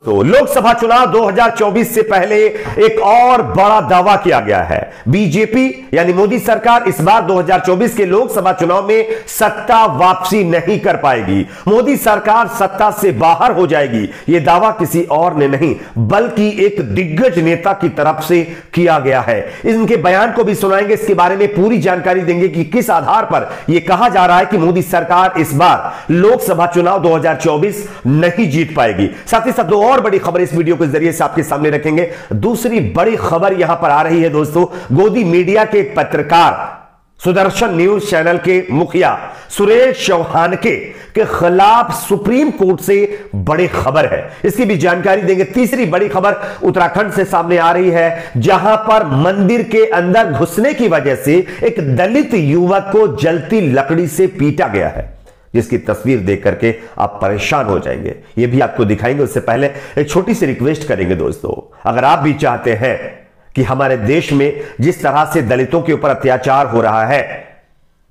तो लोकसभा चुनाव 2024 से पहले एक और बड़ा दावा किया गया है। बीजेपी यानी मोदी सरकार इस बार 2024 के लोकसभा चुनाव में सत्ता वापसी नहीं कर पाएगी। मोदी सरकार सत्ता से बाहर हो जाएगी। यह दावा किसी और ने नहीं बल्कि एक दिग्गज नेता की तरफ से किया गया है। इनके बयान को भी सुनाएंगे, इसके बारे में पूरी जानकारी देंगे कि किस आधार पर यह कहा जा रहा है कि मोदी सरकार इस बार लोकसभा चुनाव 2024 नहीं जीत पाएगी। साथ ही साथ दो और बड़ी खबर इस वीडियो के जरिए से आपके सामने रखेंगे। दूसरी बड़ी खबर यहां पर आ रही है दोस्तों, गोदी मीडिया के पत्रकार सुदर्शन न्यूज चैनल के मुखिया सुरेश चौहान के खिलाफ सुप्रीम कोर्ट से बड़ी खबर है, इसकी भी जानकारी देंगे। तीसरी बड़ी खबर उत्तराखंड से सामने आ रही है, जहां पर मंदिर के अंदर घुसने की वजह से एक दलित युवक को जलती लकड़ी से पीटा गया है, जिसकी तस्वीर देख करके आप परेशान हो जाएंगे। यह भी आपको दिखाएंगे। उससे पहले एक छोटी सी रिक्वेस्ट करेंगे दोस्तों, अगर आप भी चाहते हैं कि हमारे देश में जिस तरह से दलितों के ऊपर अत्याचार हो रहा है,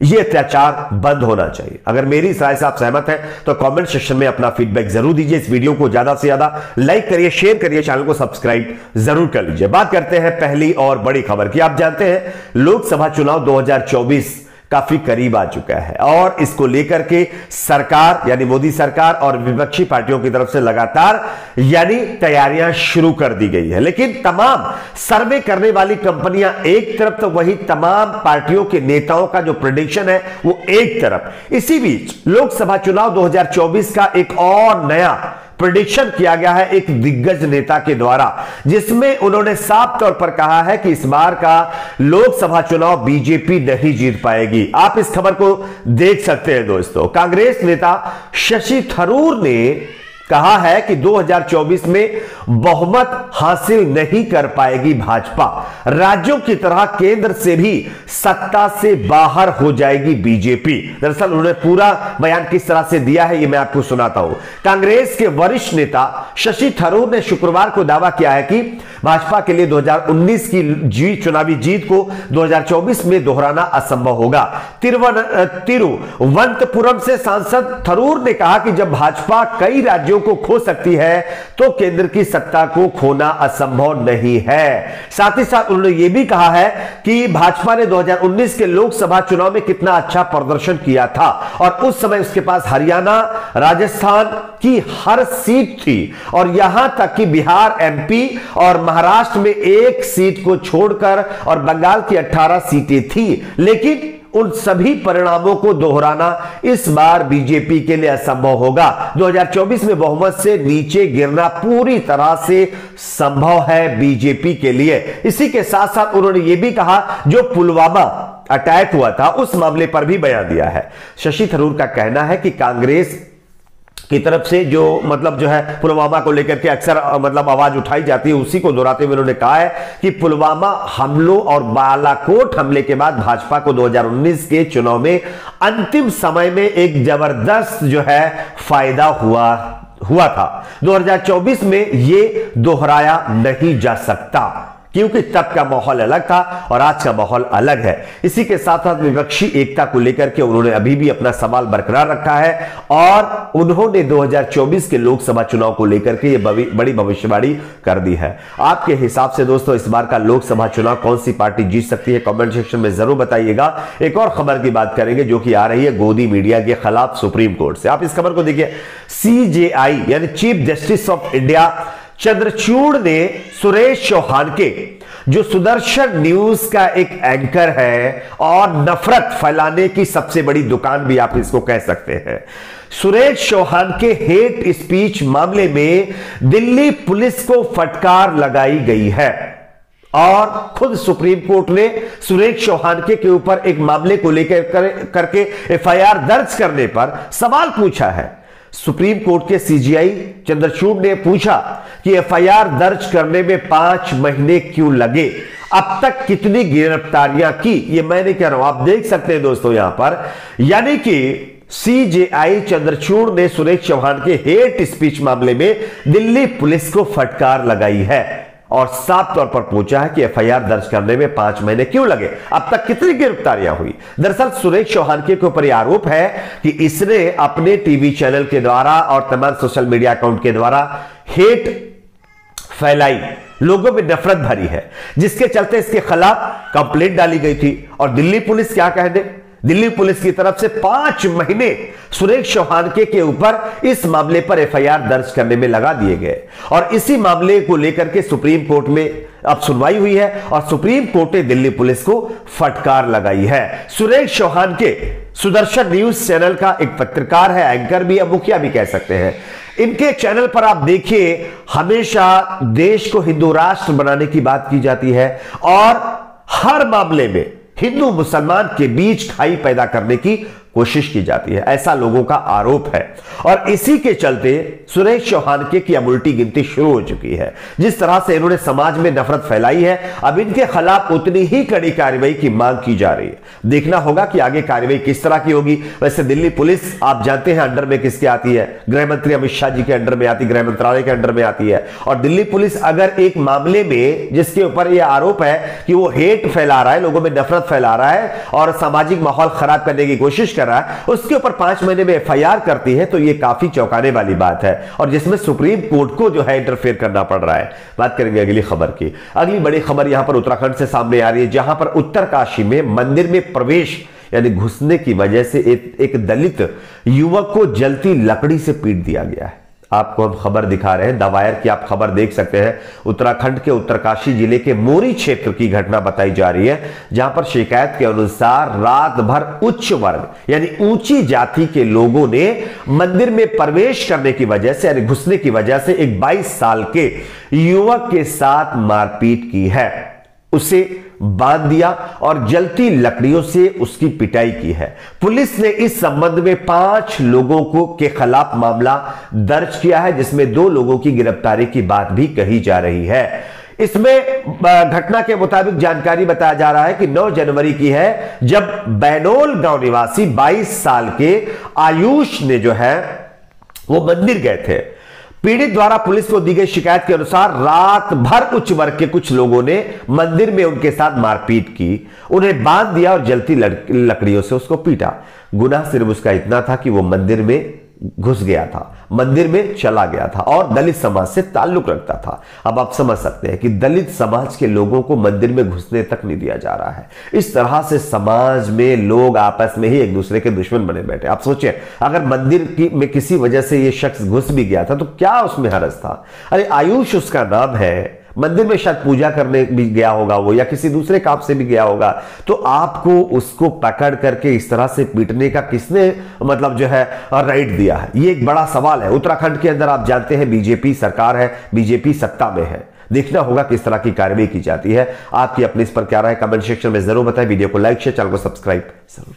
यह अत्याचार बंद होना चाहिए। अगर मेरी इस राय से आप सहमत हैं तो कमेंट सेक्शन में अपना फीडबैक जरूर दीजिए। इस वीडियो को ज्यादा से ज्यादा लाइक करिए, शेयर करिए, चैनल को सब्सक्राइब जरूर कर लीजिए। बात करते हैं पहली और बड़ी खबर की। आप जानते हैं लोकसभा चुनाव 2024 काफी करीब आ चुका है और इसको लेकर के सरकार यानी मोदी सरकार और विपक्षी पार्टियों की तरफ से लगातार यानी तैयारियां शुरू कर दी गई है। लेकिन तमाम सर्वे करने वाली कंपनियां एक तरफ, तो वही तमाम पार्टियों के नेताओं का जो प्रेडिक्शन है वो एक तरफ। इसी बीच लोकसभा चुनाव 2024 का एक और नया प्रेडिक्शन किया गया है एक दिग्गज नेता के द्वारा, जिसमें उन्होंने साफ तौर पर कहा है कि इस बार का लोकसभा चुनाव बीजेपी नहीं जीत पाएगी। आप इस खबर को देख सकते हैं दोस्तों। कांग्रेस नेता शशि थरूर ने कहा है कि 2024 में बहुमत हासिल नहीं कर पाएगी भाजपा, राज्यों की तरह केंद्र से भी सत्ता से बाहर हो जाएगी बीजेपी। दरअसल उन्होंने पूरा बयान किस तरह से दिया है ये मैं आपको सुनाता हूं। कांग्रेस के वरिष्ठ नेता शशि थरूर ने शुक्रवार को दावा किया है कि भाजपा के लिए 2019 की चुनावी जीत को 2024 में दोहराना असंभव होगा। तिरुवनंतपुरम से सांसद थरूर ने कहा कि जब भाजपा कई राज्यों को खो सकती है तो केंद्र की सत्ता को खोना असंभव नहीं है। साथ ही साथ उन्होंने यह भी कहा है कि भाजपा ने 2019 के लोकसभा चुनाव में कितना अच्छा प्रदर्शन किया था और उस समय उसके पास हरियाणा, राजस्थान की हर सीट थी और यहां तक कि बिहार, एमपी और महाराष्ट्र में एक सीट को छोड़कर और बंगाल की 18 सीटें थी। लेकिन उन सभी परिणामों को दोहराना इस बार बीजेपी के लिए असंभव होगा। 2024 में बहुमत से नीचे गिरना पूरी तरह से संभव है बीजेपी के लिए। इसी के साथ साथ उन्होंने यह भी कहा, जो पुलवामा अटैक हुआ था उस मामले पर भी बयान दिया है। शशि थरूर का कहना है कि कांग्रेस की तरफ से जो जो है पुलवामा को लेकर के अक्सर आवाज उठाई जाती है, उसी को दोहराते हुए उन्होंने कहा है कि पुलवामा हमलों और बालाकोट हमले के बाद भाजपा को 2019 के चुनाव में अंतिम समय में एक जबरदस्त जो है फायदा हुआ था। 2024 में यह दोहराया नहीं जा सकता क्योंकि तब का माहौल अलग था और आज का माहौल अलग है। इसी के साथ साथ विपक्षी एकता को लेकर के उन्होंने अभी भी अपना सवाल बरकरार रखा है और उन्होंने 2024 के लोकसभा चुनाव को लेकर के ये बड़ी भविष्यवाणी कर दी है। आपके हिसाब से दोस्तों इस बार का लोकसभा चुनाव कौन सी पार्टी जीत सकती है, कमेंट सेक्शन में जरूर बताइएगा। एक और खबर की बात करेंगे जो कि आ रही है गोदी मीडिया के खिलाफ सुप्रीम कोर्ट से। आप इस खबर को देखिए। CJI यानी chief justice of India Chandrachud ने सुरेश चौहान के, जो सुदर्शन न्यूज का एक एंकर है और नफरत फैलाने की सबसे बड़ी दुकान भी आप इसको कह सकते हैं, सुरेश चौहान के हेट स्पीच मामले में दिल्ली पुलिस को फटकार लगाई गई है और खुद सुप्रीम कोर्ट ने सुरेश चौहान के ऊपर एक मामले को लेकर करके FIR दर्ज करने पर सवाल पूछा है। सुप्रीम कोर्ट के CJI चंद्रचूड़ ने पूछा कि FIR दर्ज करने में 5 महीने क्यों लगे, अब तक कितनी गिरफ्तारियां की। ये मैं नहीं कह रहा हूं, आप देख सकते हैं दोस्तों यहां पर, यानी कि CJI चंद्रचूड़ ने सुरेश चौहान के हेट स्पीच मामले में दिल्ली पुलिस को फटकार लगाई है। और साफ तौर पर पूछा है कि एफआईआर दर्ज करने में 5 महीने क्यों लगे, अब तक कितनी गिरफ्तारियां हुई। दरअसल सुरेश चौहान के ऊपर यह आरोप है कि इसने अपने टीवी चैनल के द्वारा और तमाम सोशल मीडिया अकाउंट के द्वारा हेट फैलाई, लोगों में नफरत भरी है, जिसके चलते इसके खिलाफ कंप्लेंट डाली गई थी। और दिल्ली पुलिस क्या कहने, दिल्ली पुलिस की तरफ से 5 महीने सुरेश चौहान के ऊपर इस मामले पर एफआईआर दर्ज करने में लगा दिए गए। और इसी मामले को लेकर के सुप्रीम कोर्ट में अब सुनवाई हुई है और सुप्रीम कोर्ट ने दिल्ली पुलिस को फटकार लगाई है। सुरेश चौहान के सुदर्शन न्यूज चैनल का एक पत्रकार है, एंकर भी, मुखिया भी कह सकते हैं। इनके चैनल पर आप देखिए, हमेशा देश को हिंदू राष्ट्र बनाने की बात की जाती है और हर मामले में हिंदू मुसलमान के बीच खाई पैदा करने की कोशिश की जाती है, ऐसा लोगों का आरोप है। और इसी के चलते सुरेश चौहान की अब उल्टी गिनती शुरू हो चुकी है। जिस तरह से इन्होंने समाज में नफरत फैलाई है, अब इनके खिलाफ उतनी ही कड़ी कार्रवाई की मांग की जा रही है। देखना होगा कि आगे कार्रवाई किस तरह की होगी। वैसे दिल्ली पुलिस आप जानते हैं अंडर में किसके आती है, गृह मंत्री अमित शाह जी के अंडर में आती, गृह मंत्रालय के अंडर में आती है। और दिल्ली पुलिस अगर एक मामले में जिसके ऊपर यह आरोप है कि वो हेट फैला रहा है, लोगों में नफरत फैला रहा है और सामाजिक माहौल खराब करने की कोशिश कर रहा है, उसके ऊपर 5 महीने में एफआईआर करती है, तो यह काफी चौंकाने वाली बात है और जिसमें सुप्रीम कोर्ट को जो है इंटरफेयर करना पड़ रहा है। बात करेंगे अगली खबर की। अगली बड़ी खबर यहां पर उत्तराखंड से सामने आ रही है, जहां पर उत्तरकाशी में मंदिर में प्रवेश यानी घुसने की वजह से एक दलित युवक को जलती लकड़ी से पीट दिया गया है। आपको हम खबर दिखा रहे हैं, दवायर की आप खबर देख सकते हैं। उत्तराखंड के उत्तरकाशी जिले के मोरी क्षेत्र की घटना बताई जा रही है, जहां पर शिकायत के अनुसार रात भर उच्च वर्ग यानी ऊंची जाति के लोगों ने मंदिर में प्रवेश करने की वजह से यानी घुसने की वजह से एक 22 साल के युवक के साथ मारपीट की है, उसे बांध दिया और जलती लकड़ियों से उसकी पिटाई की है। पुलिस ने इस संबंध में 5 लोगों को के खिलाफ मामला दर्ज किया है, जिसमें 2 लोगों की गिरफ्तारी की बात भी कही जा रही है। इसमें घटना के मुताबिक जानकारी बताया जा रहा है कि 9 जनवरी की है, जब बैनोल गांव निवासी 22 साल के आयुष ने जो है वो मंदिर गए थे। पीड़ित द्वारा पुलिस को दी गई शिकायत के अनुसार रात भर उच्च वर्ग के कुछ लोगों ने मंदिर में उनके साथ मारपीट की, उन्हें बांध दिया और जलती लकड़ियों से उसको पीटा। गुनाह सिर्फ उसका इतना था कि वो मंदिर में घुस गया था, मंदिर में चला गया था और दलित समाज से ताल्लुक रखता था। अब आप समझ सकते हैं कि दलित समाज के लोगों को मंदिर में घुसने तक नहीं दिया जा रहा है। इस तरह से समाज में लोग आपस में ही एक दूसरे के दुश्मन बने बैठे। आप सोचिए, अगर मंदिर में किसी वजह से ये शख्स घुस भी गया था तो क्या उसमें हरज था। अरे आयुष उसका नाम है, मंदिर में शायद पूजा करने भी गया होगा वो, या किसी दूसरे काम से भी गया होगा, तो आपको उसको पकड़ करके इस तरह से पीटने का किसने मतलब जो है राइट दिया है, ये एक बड़ा सवाल है। उत्तराखंड के अंदर आप जानते हैं बीजेपी सरकार है, बीजेपी सत्ता में है। देखना होगा किस तरह की कार्रवाई की जाती है। आपकी अपनी इस पर क्या राय है, कमेंट सेक्शन में जरूर बताएं। वीडियो को लाइक शेयर, चैनल को सब्सक्राइब जरूर।